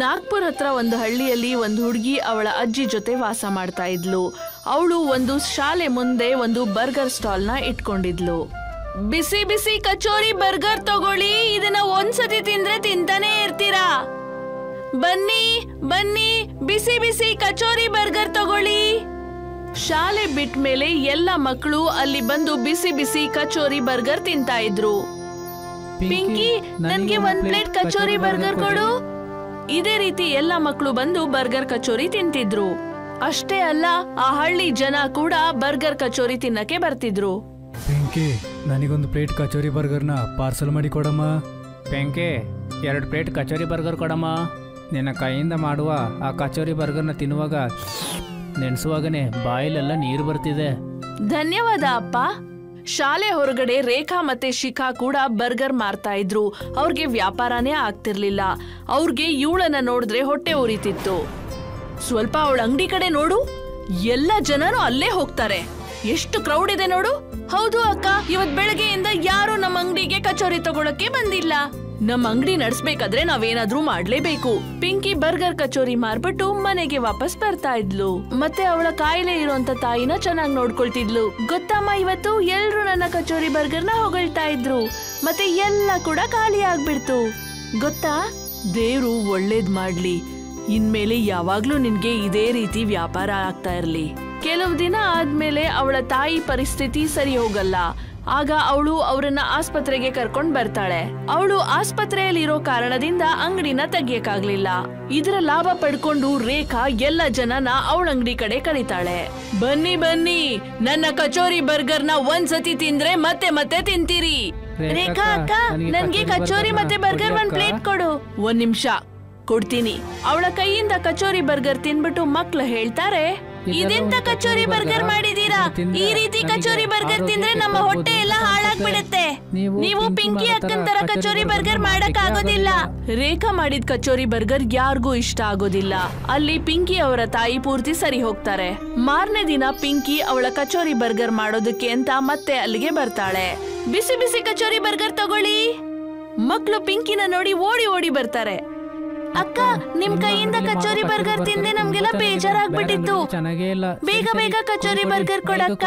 ನಾಗ್ಪುರ್ ಹತ್ರ ಒಂದು ಹಳ್ಳಿಯಲ್ಲಿ ಒಂದು ಹುಡುಗಿ ಅವಳ ಅಜ್ಜಿ ಜೊತೆ ವಾಸ ಮಾಡ್ತಾ ಇದ್ಲು. ಅವಳು ಒಂದು ಶಾಲೆ ಮುಂದೆ ಒಂದು ಬರ್ಗರ್ ಸ್ಟಾಲ್ ನ ಇಟ್ಕೊಂಡಿದ್ಲು. ಬಿಸಿ ಬಿಸಿ ಕಚೋರಿ ಬರ್ಗರ್ ತಗೊಳ್ಳಿ, ಇದನ್ನ ಒಂದ್ಸತಿ ತಿಂದ್ರೆ ತಿಂತಾನೆ ಇರ್ತೀರಾ. ಬನ್ನಿ ಬನ್ನಿ, ಬಿಸಿ ಬಿಸಿ ಕಚೋರಿ ಬರ್ಗರ್ ತಗೊಳ್ಳಿ. ಶಾಲೆ ಬಿಟ್ಟ ಮೇಲೆ ಎಲ್ಲ ಮಕ್ಕಳು ಅಲ್ಲಿ ಬಂದು ಬಿಸಿ ಬಿಸಿ ಕಚೋರಿ ಬರ್ಗರ್ ತಿಂತಾ ಇದ್ರು. ಪಿಂಕಿ, ನನ್ಗೆ ಒಂದ್ ಪ್ಲೇಟ್ ಕಚೋರಿ ಬರ್ಗರ್ ಕೊಡು. ಇದೇ ರೀತಿ ಎಲ್ಲ ಮಕ್ಕಳು ಬಂದು ಬರ್ಗರ್ ಕಚೋರಿ ತಿಂತಿದ್ರು. ಅಷ್ಟೇ ಅಲ್ಲ, ಆ ಹಳ್ಳಿ ಜನ ಕೂಡ ಬರ್ಗರ್ ಕಚೋರಿ ತಿನ್ನಕ್ಕೆ ಬರ್ತಿದ್ರು. ಪಿಂಕಿ, ನನಗೊಂದು ಪ್ಲೇಟ್ ಕಚೋರಿ ಬರ್ಗರ್ನ ಪಾರ್ಸಲ್ ಮಾಡಿ ಕೊಡಮ್ಮ. ಪಿಂಕಿ, 2 ಪ್ಲೇಟ್ ಕಚೋರಿ ಬರ್ಗರ್ ಕೊಡಮ್ಮ. ನಿನ್ನ ಕೈಯಿಂದ ಮಾಡುವ ಆ ಕಚೋರಿ ಬರ್ಗರ್ನ ತಿನ್ನುವಾಗ ನೆನೆಸುವಾಗನೇ ಬಾಯಿಲೆಲ್ಲ ನೀರು ಬರ್ತಿದೆ. ಧನ್ಯವಾದ ಅಪ್ಪ. ಶಾಲೆ ಹೊರಗಡೆ ರೇಖಾ ಮತ್ತೆ ಶಿಖಾ ಕೂಡ ಬರ್ಗರ್ ಮಾರ್ತಾ ಇದ್ರು. ಅವ್ರಿಗೆ ವ್ಯಾಪಾರನೇ ಆಗ್ತಿರ್ಲಿಲ್ಲ. ಅವ್ರಿಗೆ ಇವಳನ್ನ ನೋಡಿದ್ರೆ ಹೊಟ್ಟೆ ಉರಿತಿತ್ತು. ಸ್ವಲ್ಪ ಅವಳ ಅಂಗಡಿ ಕಡೆ ನೋಡು, ಎಲ್ಲ ಜನರು ಅಲ್ಲೇ ಹೋಗ್ತಾರೆ. ಎಷ್ಟು ಕ್ರೌಡ್ ಇದೆ ನೋಡು. ಹೌದು ಅಕ್ಕ, ಇವತ್ ಬೆಳಗ್ಗೆಯಿಂದ ಯಾರು ನಮ್ಮ ಅಂಗಡಿಗೆ ಕಚೋರಿ ತಗೊಳಕ್ಕೆ ಬಂದಿಲ್ಲ. ನಮ್ಮ ಅಂಗಡಿ ನಡೆಸ್ಬೇಕಾದ್ರೆ ನಾವೇನಾದ್ರೂ ಮಾಡ್ಲೇಬೇಕು. ಪಿಂಕಿ ಬರ್ಗರ್ ಕಚೋರಿ ಮಾರ್ಬಿಟ್ಟು ಮನೆಗೆ ವಾಪಸ್ ಬರ್ತಾ ಇದ್ಲು. ಮತ್ತೆ ಅವಳ ಕಾಯಿಲೆ ಇರುವಂತ ತಾಯಿನ ಚೆನ್ನಾಗಿ ನೋಡ್ಕೊಳ್ತಿದ್ಲು. ಗೊತ್ತಮ್ಮ, ಇವತ್ತು ಎಲ್ರು ನನ್ನ ಕಚೋರಿ ಬರ್ಗರ್ನ ಹೊಗಳ್ತಾ ಇದ್ರು. ಮತ್ತೆ ಎಲ್ಲ ಕೂಡ ಖಾಲಿ ಆಗ್ಬಿಡ್ತು. ಗೊತ್ತಾ, ದೇವ್ರು ಒಳ್ಳೇದ್ ಮಾಡ್ಲಿ. ಇನ್ಮೇಲೆ ಯಾವಾಗ್ಲೂ ನಿನ್ಗೆ ಇದೇ ರೀತಿ ವ್ಯಾಪಾರ ಆಗ್ತಾ ಇರ್ಲಿ. ಕೆಲವು ದಿನ ಆದ್ಮೇಲೆ ಅವಳ ತಾಯಿ ಪರಿಸ್ಥಿತಿ ಸರಿ ಹೋಗಲ್ಲ. ಆಗ ಅವಳು ಅವರನ್ನ ಆಸ್ಪತ್ರೆಗೆ ಕರ್ಕೊಂಡ್ ಬರ್ತಾಳೆ. ಅವಳು ಆಸ್ಪತ್ರೆಯಲ್ಲಿರೋ ಕಾರಣದಿಂದ ಅಂಗಡಿನ ತೆಗಿಯಕ್ಕಾಗ್ಲಿಲ್ಲ. ಇದರ ಲಾಭ ಪಡ್ಕೊಂಡು ರೇಖಾ ಎಲ್ಲ ಜನನ ಅವಳ ಅಂಗಡಿ ಕಡೆ ಕರೀತಾಳೆ. ಬನ್ನಿ ಬನ್ನಿ, ನನ್ನ ಕಚೋರಿ ಬರ್ಗರ್ನ ಒಂದ್ಸತಿ ತಿಂದ್ರೆ ಮತ್ತೆ ಮತ್ತೆ ತಿಂತೀರಿ. ರೇಖಾ ಅಕ್ಕ, ನನ್ಗೆ ಕಚೋರಿ ಮತ್ತೆ ಬರ್ಗರ್ 1 ಪ್ಲೇಟ್ ಕೊಡು. 1 ನಿಮಿಷ ಕೊಡ್ತೀನಿ. ಅವಳ ಕೈಯಿಂದ ಕಚೋರಿ ಬರ್ಗರ್ ತಿನ್ಬಿಟ್ಟು ಮಕ್ಳು ಹೇಳ್ತಾರೆ, ಇದೆಂತ ಕಚೋರಿ ಬರ್ಗರ್ ಮಾಡಿದೀರಾ? ಈ ರೀತಿ ಕಚೋರಿ ಬರ್ಗರ್ ತಿಂದ್ರೆ ನಮ್ಮ ಹೊಟ್ಟೆ ಎಲ್ಲ ಹಾಳಾಗ್ಬಿಡುತ್ತೆ. ನೀವು ಪಿಂಕಿ ಅಕ್ಕನ್ ತರ ಕಚೋರಿ ಬರ್ಗರ್ ಮಾಡಕ್ ಆಗೋದಿಲ್ಲ. ರೇಖಾ ಮಾಡಿದ ಕಚೋರಿ ಬರ್ಗರ್ ಯಾರಿಗೂ ಇಷ್ಟ ಆಗೋದಿಲ್ಲ. ಅಲ್ಲಿ ಪಿಂಕಿ ಅವರ ತಾಯಿ ಪೂರ್ತಿ ಸರಿ ಹೋಗ್ತಾರೆ. ಮಾರನೇ ದಿನ ಪಿಂಕಿ ಅವಳ ಕಚೋರಿ ಬರ್ಗರ್ ಮಾಡೋದಕ್ಕೆ ಅಂತ ಮತ್ತೆ ಅಲ್ಲಿಗೆ ಬರ್ತಾಳೆ. ಬಿಸಿ ಬಿಸಿ ಕಚೋರಿ ಬರ್ಗರ್ ತಗೊಳ್ಳಿ. ಮಕ್ಳು ಪಿಂಕಿನ ನೋಡಿ ಓಡಿ ಓಡಿ ಬರ್ತಾರೆ. ಅಕ್ಕ, ನಿಮ್ ಕೈಯಿಂದ ಕಚೋರಿ ಬರ್ಗರ್ ತಿಂದೆ ನಮ್ಗೆಲ್ಲ ಬೇಜಾರಾಗ್ಬಿಟ್ಟಿತ್ತು. ಬೇಗ ಬೇಗ ಕಚೋರಿ ಬರ್ಗರ್ ಕೊಡಕ್ಕ.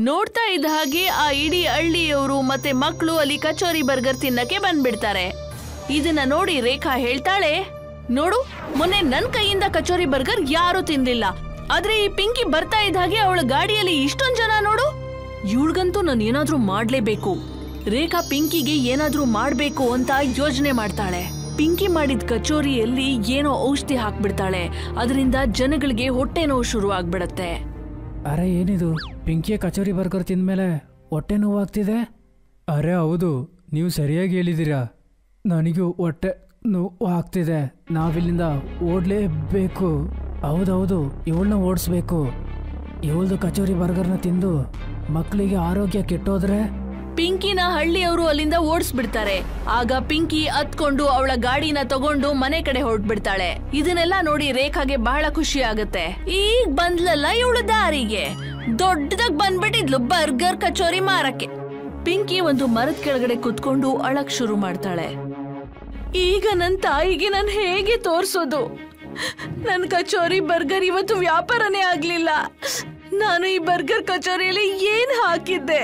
ನೋಡ್ತಾ ಇದ್ದ ಹಾಗೆ ಆ ಇಡೀ ಹಳ್ಳಿಯವರು ಮತ್ತೆ ಮಕ್ಕಳು ಅಲ್ಲಿ ಕಚೋರಿ ಬರ್ಗರ್ ತಿನ್ನಕ್ಕೆ ಬಂದ್ಬಿಡ್ತಾರೆ. ಇದನ್ನ ನೋಡಿ ರೇಖಾ ಹೇಳ್ತಾಳೆ, ನೋಡು, ಮೊನ್ನೆ ನನ್ ಕೈಯಿಂದ ಕಚೋರಿ ಬರ್ಗರ್ ಯಾರು ತಿಂದಿಲ್ಲ. ಆದ್ರೆ ಈ ಪಿಂಕಿ ಬರ್ತಾ ಇದ್ದ ಹಾಗೆ ಅವಳ ಗಾಡಿಯಲ್ಲಿ ಇಷ್ಟೊಂದ್ ಜನ ನೋಡು. ಇವಳ್ಗಂತೂ ನಾನು ಏನಾದ್ರೂ ಮಾಡ್ಲೇಬೇಕು. ರೇಖಾ ಪಿಂಕಿಗೆ ಏನಾದ್ರೂ ಮಾಡ್ಬೇಕು ಅಂತ ಯೋಚನೆ ಮಾಡ್ತಾಳೆ. ಪಿಂಕಿ ಮಾಡಿದ ಕಚೋರಿಯಲ್ಲಿ ಏನೋ ಔಷಧಿ ಹಾಕ್ಬಿಡ್ತಾಳೆ. ಅದರಿಂದ ಜನಗಳಿಗೆ ಹೊಟ್ಟೆ ನೋವು ಶುರು ಆಗ್ಬಿಡತ್ತೆ. ಅರೆ, ಏನಿದು? ಪಿಂಕಿಯ ಕಚೋರಿ ಬರ್ಗರ್ ತಿಂದ್ಮೇಲೆ ಹೊಟ್ಟೆ ನೋವು ಆಗ್ತಿದೆ? ಅರೆ ಹೌದು, ನೀವು ಸರಿಯಾಗಿ ಹೇಳಿದ್ದೀರಾ. ನನಗೂ ಹೊಟ್ಟೆ ನೋವು ಆಗ್ತಿದೆ. ನಾವಿಲ್ಲಿಂದ ಓಡಲೇಬೇಕು. ಹೌದೌದು, ಇವಳನ್ನ ಓಡಿಸ್ಬೇಕು. ಇವಳ್ದು ಕಚೋರಿ ಬರ್ಗರ್ನ ತಿಂದು ಮಕ್ಕಳಿಗೆ ಆರೋಗ್ಯ ಕೆಟ್ಟೋದ್ರೆ ಪಿಂಕಿನ ಹಳ್ಳಿಯವರು ಅಲ್ಲಿಂದ ಓಡಿಸ್ಬಿಡ್ತಾರೆ. ಆಗ ಪಿಂಕಿ ಹತ್ಕೊಂಡು ಅವಳ ಗಾಡಿನ ತಗೊಂಡು ಮನೆ ಕಡೆ ಹೊರಟ್ಬಿಡ್ತಾಳೆ. ಇದನ್ನೆಲ್ಲ ನೋಡಿ ರೇಖಾಗೆ ಬಹಳ ಖುಷಿ ಆಗತ್ತೆ. ಈಗ ಬಂದ್ಲಲ್ಲ ಇವಳು ದಾರಿಗೆ. ದೊಡ್ಡದಾಗ್ ಬಂದ್ಬಿಟ್ಟಿದ್ಲು ಬರ್ಗರ್ ಕಚೋರಿ ಮಾರಕ್ಕೆ. ಪಿಂಕಿ ಒಂದು ಮರದ ಕೆಳಗಡೆ ಕುತ್ಕೊಂಡು ಅಳಕ್ ಶುರು ಮಾಡ್ತಾಳೆ. ಈಗ ನನ್ ತಾಯಿಗೆ ನಾನು ಹೇಗೆ ತೋರ್ಸೋದು? ನನ್ ಕಚೋರಿ ಬರ್ಗರ್ ಇವತ್ತು ವ್ಯಾಪಾರನೇ ಆಗ್ಲಿಲ್ಲ. ನಾನು ಈ ಬರ್ಗರ್ ಕಚೋರಿಯಲ್ಲಿ ಏನ್ ಹಾಕಿದ್ದೆ?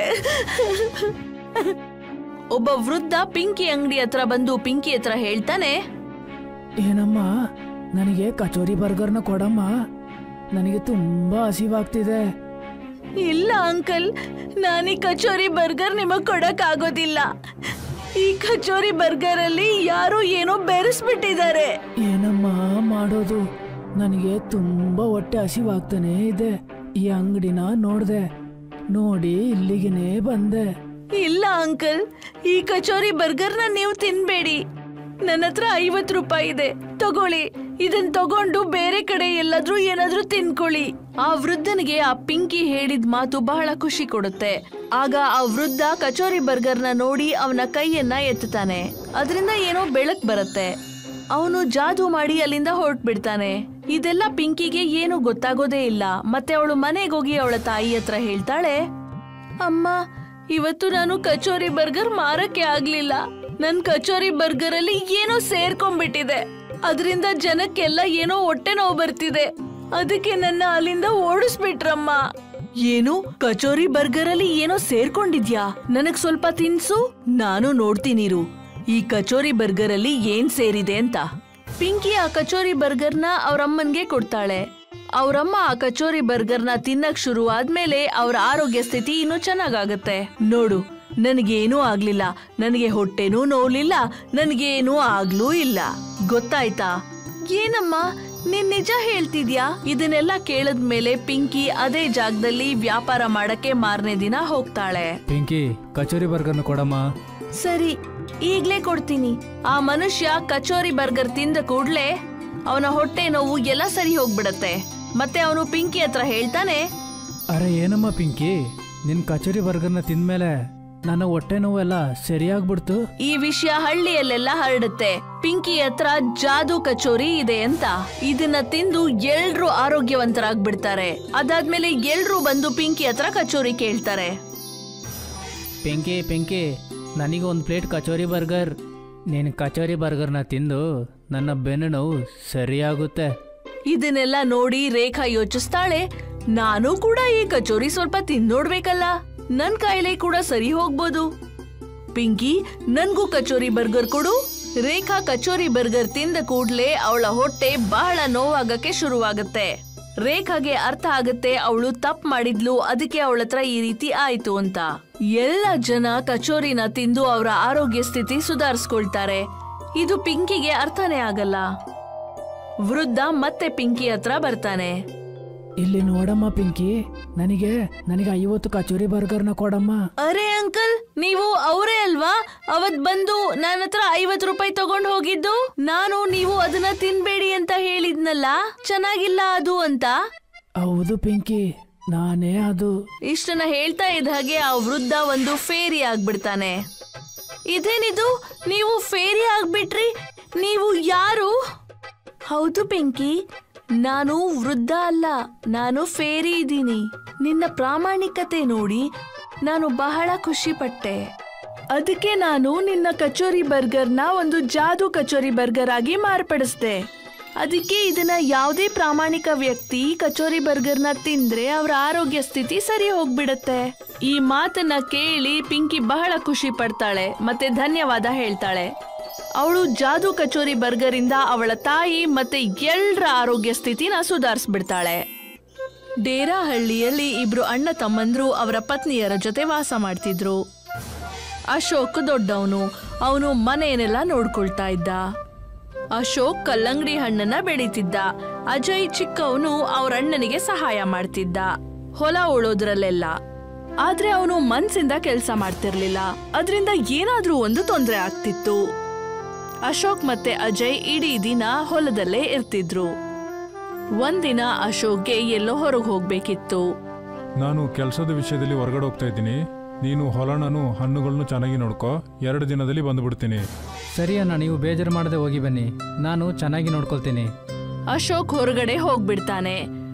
ಒಬ್ಬ ವೃದ್ಧ ಪಿಂಕಿ ಅಂಗಡಿ ಹತ್ರ ಬಂದು ಪಿಂಕಿ ಹತ್ರ ಹೇಳ್ತಾನೆ, ಏನಮ್ಮ, ನನಗೆ ಕಚೋರಿ ಬರ್ಗರ್ನ ಕೊಡಮ್ಮ. ನನಗೆ ತುಂಬಾ ಹಸಿವಾಗ್ತಿದೆ. ಇಲ್ಲ ಅಂಕಲ್, ನಾನೀ ಕಚೋರಿ ಬರ್ಗರ್ ನಿಮಗ್ ಕೊಡಕ್ ಆಗೋದಿಲ್ಲ. ಈ ಕಚೋರಿ ಬರ್ಗರ್ ಅಲ್ಲಿ ಯಾರೋ ಏನೋ ಬೆರೆಸ್ಬಿಟ್ಟಿದ್ದಾರೆ. ಏನಮ್ಮ ಮಾಡೋದು? ನನಗೆ ತುಂಬಾ ಹೊಟ್ಟೆ ಹಸಿವಾಗ್ತಾನೆ ಇದೆ. ಈ ಅಂಗಡಿನ ನೋಡಿ ಇಲ್ಲಿಗೆನೆ ಬಂದೆ. ಇಲ್ಲ ಅಂಕಲ್, ಈ ಕಚೋರಿ ಬರ್ಗರ್ನ ನೀವು ತಿನ್ಬೇಡಿ. ನನ್ನ ಹತ್ರ 50 ರೂಪಾಯಿ ಇದೆ, ತಗೊಳ್ಳಿ. ಇದನ್ ತಗೊಂಡು ಬೇರೆ ಕಡೆ ಎಲ್ಲಾದ್ರೂ ಏನಾದ್ರೂ ತಿನ್ಕೊಳ್ಳಿ. ಆ ವೃದ್ಧನಿಗೆ ಆ ಪಿಂಕಿ ಹೇಳಿದ ಮಾತು ಬಹಳ ಖುಷಿ ಕೊಡುತ್ತೆ. ಆಗ ಆ ವೃದ್ಧ ಕಚೋರಿ ಬರ್ಗರ್ನ ನೋಡಿ ಅವನ ಕೈಯನ್ನ ಎತ್ತುತ್ತಾನೆ. ಅದರಿಂದ ಏನೋ ಬೆಳಕ್ ಬರುತ್ತೆ. ಅವನು ಜಾದೂ ಮಾಡಿ ಅಲ್ಲಿಂದ ಹೊರಟ್ಬಿಡ್ತಾನೆ. ಇದೆಲ್ಲ ಪಿಂಕಿಗೆ ಏನು ಗೊತ್ತಾಗೋದೇ ಇಲ್ಲ. ಮತ್ತೆ ಅವಳು ಮನೆಗೋಗಿ ಅವಳ ತಾಯಿ ಹತ್ರ ಹೇಳ್ತಾಳೆ, ಅಮ್ಮ, ಇವತ್ತು ನಾನು ಕಚೋರಿ ಬರ್ಗರ್ ಮಾರಕ್ಕೆ ಆಗ್ಲಿಲ್ಲ. ನನ್ ಕಚೋರಿ ಬರ್ಗರ್ ಅಲ್ಲಿ ಏನೋ ಸೇರ್ಕೊಂಡ್ಬಿಟ್ಟಿದೆ. ಅದರಿಂದ ಜನಕ್ಕೆಲ್ಲ ಏನೋ ಹೊಟ್ಟೆ ನೋವು ಬರ್ತಿದೆ. ಅದಕ್ಕೆ ನನ್ನ ಅಲ್ಲಿಂದ ಓಡಿಸ್ಬಿಟ್ರಮ್ಮ. ಏನು ಕಚೋರಿ ಬರ್ಗರ್ ಅಲ್ಲಿ ಏನೋ ಸೇರ್ಕೊಂಡಿದ್ಯಾ? ನನಗ್ ಸ್ವಲ್ಪ ತಿನ್ಸು, ನಾನು ನೋಡ್ತೀನಿರು ಈ ಕಚೋರಿ ಬರ್ಗರ್ ಅಲ್ಲಿ ಏನ್ ಸೇರಿದೆ ಅಂತ. ಪಿಂಕಿ ಆ ಕಚೋರಿ ಬರ್ಗರ್ನ ಅವ್ರಮ್ಮನ್ಗೆ ಕೊಡ್ತಾಳೆ. ಅವ್ರಮ್ಮ ಆ ಕಚೋರಿ ಬರ್ಗರ್ನ ತಿನ್ನಕ್ ಶುರು ಆದ್ಮೇಲೆ ಅವ್ರ ಆರೋಗ್ಯ ಸ್ಥಿತಿ ಇನ್ನೂ ಚೆನ್ನಾಗಾಗತ್ತೆ. ನೋಡು, ನನಗೇನೂ ಆಗ್ಲಿಲ್ಲ, ನನಗೆ ಹೊಟ್ಟೆನೂ ನೋವ್ಲಿಲ್ಲ, ನನಗೇನೂ ಆಗ್ಲೂ ಇಲ್ಲ, ಗೊತ್ತಾಯ್ತಾ? ಏನಮ್ಮ ನೀನ್ ನಿಜ ಹೇಳ್ತಿದ್ಯಾ? ಇದನ್ನೆಲ್ಲ ಕೇಳದ್ಮೇಲೆ ಪಿಂಕಿ ಅದೇ ಜಾಗದಲ್ಲಿ ವ್ಯಾಪಾರ ಮಾಡಕ್ಕೆ ಮಾರನೇ ದಿನ ಹೋಗ್ತಾಳೆ. ಪಿಂಕಿ, ಕಚೋರಿ ಬರ್ಗರ್ನ ಕೊಡಮ್ಮ. ಸರಿ, ಈಗ್ಲೇ ಕೊಡ್ತೀನಿ. ಆ ಮನುಷ್ಯ ಕಚೋರಿ ಬರ್ಗರ್ ತಿಂದ ಕೂಡ್ಲೆ ಅವನ ಹೊಟ್ಟೆ ನೋವು ಎಲ್ಲ ಸರಿ ಹೋಗ್ಬಿಡತ್ತೆ. ಮತ್ತೆ ಅವನು ಪಿಂಕಿ ಹತ್ರ ಹೇಳ್ತಾನೆ, ಅರೆ ಏನಮ್ಮ ಪಿಂಕಿ, ನಿನ್ ಕಚೋರಿ ಬರ್ಗರ್ನ ತಿಂದ್ಮೇಲೆ ನನ್ನ ಹೊಟ್ಟೆ ನೋವೆಲ್ಲ ಸರಿಯಾಗ್ಬಿಡ್ತು. ಈ ವಿಷಯ ಹಳ್ಳಿಯಲ್ಲೆಲ್ಲ ಹರಡುತ್ತೆ. ಪಿಂಕಿ ಹತ್ರ ಜಾದೂ ಕಚೋರಿ ಇದೆ ಅಂತ. ಇದನ್ನ ತಿಂದು ಎಲ್ರೂ ಆರೋಗ್ಯವಂತರಾಗ್ಬಿಡ್ತಾರೆ. ಅದಾದ್ಮೇಲೆ ಎಲ್ರೂ ಬಂದು ಪಿಂಕಿ ಹತ್ರ ಕಚೋರಿ ಕೇಳ್ತಾರೆ. ಪಿಂಕಿ ಪಿಂಕಿ, ನನಗೆ ಒಂದು ಪ್ಲೇಟ್ ಕಚೋರಿ ಬರ್ಗರ್. ನೀನು ಕಚೋರಿ ಬರ್ಗರ್ನ ತಿಂದು ನನ್ನ ಬೆನ್ನು ನೋವು ಸರಿಯಾಗುತ್ತೆ. ಇದನ್ನೆಲ್ಲ ನೋಡಿ ರೇಖಾ ಯೋಚಿಸ್ತಾಳೆ, ನಾನು ಕೂಡ ಈ ಕಚೋರಿ ಸ್ವಲ್ಪ ತಿಂದೋಡ್ಬೇಕಲ್ಲ, ನನ್ ಕಾಯಿಲೆ ಕೂಡ ಸರಿ ಹೋಗ್ಬೋದು. ಪಿಂಕಿ, ನನ್ಗೂ ಕಚೋರಿ ಬರ್ಗರ್ ಕೊಡು. ರೇಖಾ ಕಚೋರಿ ಬರ್ಗರ್ ತಿಂದ ಕೂಡ್ಲೆ ಅವಳ ಹೊಟ್ಟೆ ಬಹಳ ನೋವಾಗಕ್ಕೆ ಶುರುವಾಗತ್ತೆ. ರೇಖಾಗೆ ಅರ್ಥ ಆಗತ್ತೆ ಅವಳು ತಪ್ಪು ಮಾಡಿದ್ಲು, ಅದಕ್ಕೆ ಅವಳ ಹತ್ರ ಈ ರೀತಿ ಆಯ್ತು ಅಂತ. ಎಲ್ಲ ಜನ ಕಚೋರಿನ ತಿಂದು ಅವರ ಆರೋಗ್ಯ ಸ್ಥಿತಿ ಸುಧಾರಿಸ್ಕೊಳ್ತಾರೆ. ಇದು ಪಿಂಕಿಗೆ ಅರ್ಥನೇ ಆಗಲ್ಲ. ವೃದ್ಧ ಮತ್ತೆ ಪಿಂಕಿ ಹತ್ರ ಬರ್ತಾನೆ. ಇಲ್ಲಿ ನೋಡಮ್ಮ ಪಿಂಕಿ, ನನಗೆ 50 ಕಚೋರಿ ಬರ್ಗರ್ನ ಕೊಡಮ್ಮ. ಅರೆ ಅಂಕಲ್, ನೀವು ಅವರೇ ಅಲ್ವಾ ಅವತ್ ಬಂದು ನನ್ನ ಹತ್ರ 50 ರೂಪಾಯಿ ತಗೊಂಡ್ ಹೋಗಿದ್ದು? ನಾನು ನೀವು ಅದನ್ನ ತಿನ್ಬೇಡಿ ಅಂತ ಹೇಳಿದ್ನಲ್ಲ, ಚೆನ್ನಾಗಿಲ್ಲ ಅದು ಅಂತ. ಹೌದು ಪಿಂಕಿ, ನಾನೇ ಅದು. ಇಷ್ಟನ್ನ ಹೇಳ್ತಾ ಇದ್ದ ಹಾಗೆ ಆ ವೃದ್ಧ ಒಂದು ಫೇರಿ ಆಗ್ಬಿಡ್ತಾನೆ. ಇದೇನಿದು, ನೀವು ಫೇರಿ ಆಗ್ಬಿಟ್ರಿ? ನೀವು ಯಾರು? ಹೌದು ಪಿಂಕಿ, ನಾನು ವೃದ್ಧ ಅಲ್ಲ, ನಾನು ಫೇರಿ ಇದ್ದೀನಿ. ನಿನ್ನ ಪ್ರಾಮಾಣಿಕತೆ ನೋಡಿ ನಾನು ಬಹಳ ಖುಷಿ ಪಟ್ಟೆ. ಅದಕ್ಕೆ ನಾನು ನಿನ್ನ ಕಚೋರಿ ಬರ್ಗರ್ನ ಒಂದು ಜಾದೂ ಕಚೋರಿ ಬರ್ಗರ್ ಆಗಿ ಮಾರ್ಪಡಿಸ್ದೆ. ಅದಕ್ಕೆ ಇದನ್ನ ಯಾವುದೇ ಪ್ರಾಮಾಣಿಕ ವ್ಯಕ್ತಿ ಕಚೋರಿ ಬರ್ಗರ್ನ ತಿಂದ್ರೆ ಅವರ ಆರೋಗ್ಯ ಸ್ಥಿತಿ ಸರಿ ಹೋಗ್ಬಿಡತ್ತೆ. ಈ ಮಾತನ್ನ ಕೇಳಿ ಪಿಂಕಿ ಬಹಳ ಖುಷಿ ಪಡ್ತಾಳೆ ಮತ್ತೆ ಧನ್ಯವಾದ ಹೇಳ್ತಾಳೆ. ಅವಳು ಜಾದೂ ಕಚೋರಿ ಬರ್ಗರ್ ಇಂದ ಅವಳ ತಾಯಿ ಮತ್ತೆ ಎಲ್ಲರ ಆರೋಗ್ಯ ಸ್ಥಿತಿನ ಸುಧಾರಿಸ್ಬಿಡ್ತಾಳೆ. ಡೇರಾ ಹಳ್ಳಿಯಲ್ಲಿ ಇಬ್ರು ಅಣ್ಣ ತಮ್ಮಂದ್ರು ಅವರ ಪತ್ನಿಯರ ಜೊತೆ ವಾಸ ಮಾಡ್ತಿದ್ರು. ಅಶೋಕ್ ದೊಡ್ಡವನು, ಅವನು ಮನೆಯನ್ನೆಲ್ಲ ನೋಡ್ಕೊಳ್ತಾ ಇದ್ದ. ಅಶೋಕ್ ಕಲ್ಲಂಗಡಿ ಹಣ್ಣನ್ನ ಬೆಳೀತಿದ್ದ. ಅಜಯ್ ಚಿಕ್ಕವನು ಅವ್ರ ಅಣ್ಣನಿಗೆ ಸಹಾಯ ಮಾಡ್ತಿದ್ದ ಹೊಲ ಉಳೋದ್ರಲ್ಲೆಲ್ಲ. ಆದ್ರೆ ಅವನು ಮನ್ಸಿಂದ ಕೆಲಸ ಮಾಡ್ತಿರ್ಲಿಲ್ಲ. ಅದರಿಂದ ಏನಾದ್ರೂ ಒಂದು ತೊಂದರೆ ಆಗ್ತಿತ್ತು. ಅಶೋಕ್ ಮತ್ತೆ ಅಜಯ್ ಇಡೀ ದಿನ ಹೊಲದಲ್ಲೇ ಇರ್ತಿದ್ರು. ಒಂದಿನ ಅಶೋಕ್ಗೆ ಎಲ್ಲೋ ಹೊರಗೆ ಹೋಗ್ಬೇಕಿತ್ತು. ನಾನು ಕೆಲಸದ ವಿಷಯದಲ್ಲಿ ಹೊರಗಡೆ ಹೋಗ್ತಾ ಇದ್ದೀನಿ. ನೀನು ಹೊಲನೂ ಹಣ್ಣುಗಳನ್ನು ಚೆನ್ನಾಗಿ ನೋಡ್ಕೋ. 2 ದಿನದಲ್ಲಿ ಬಂದ್ಬಿಡ್ತೀನಿ. ಸರಿ ಅಣ್ಣ, ನೀವು ಬೇಜಾರು ಮಾಡದೆ ಹೋಗಿ ಬನ್ನಿ, ನಾನು ಚೆನ್ನಾಗಿ ನೋಡ್ಕೊಳ್ತೀನಿ. ಅಶೋಕ್ ಹೊರಗಡೆ ಹೋಗ್ಬಿಡ್ತಾನೆ.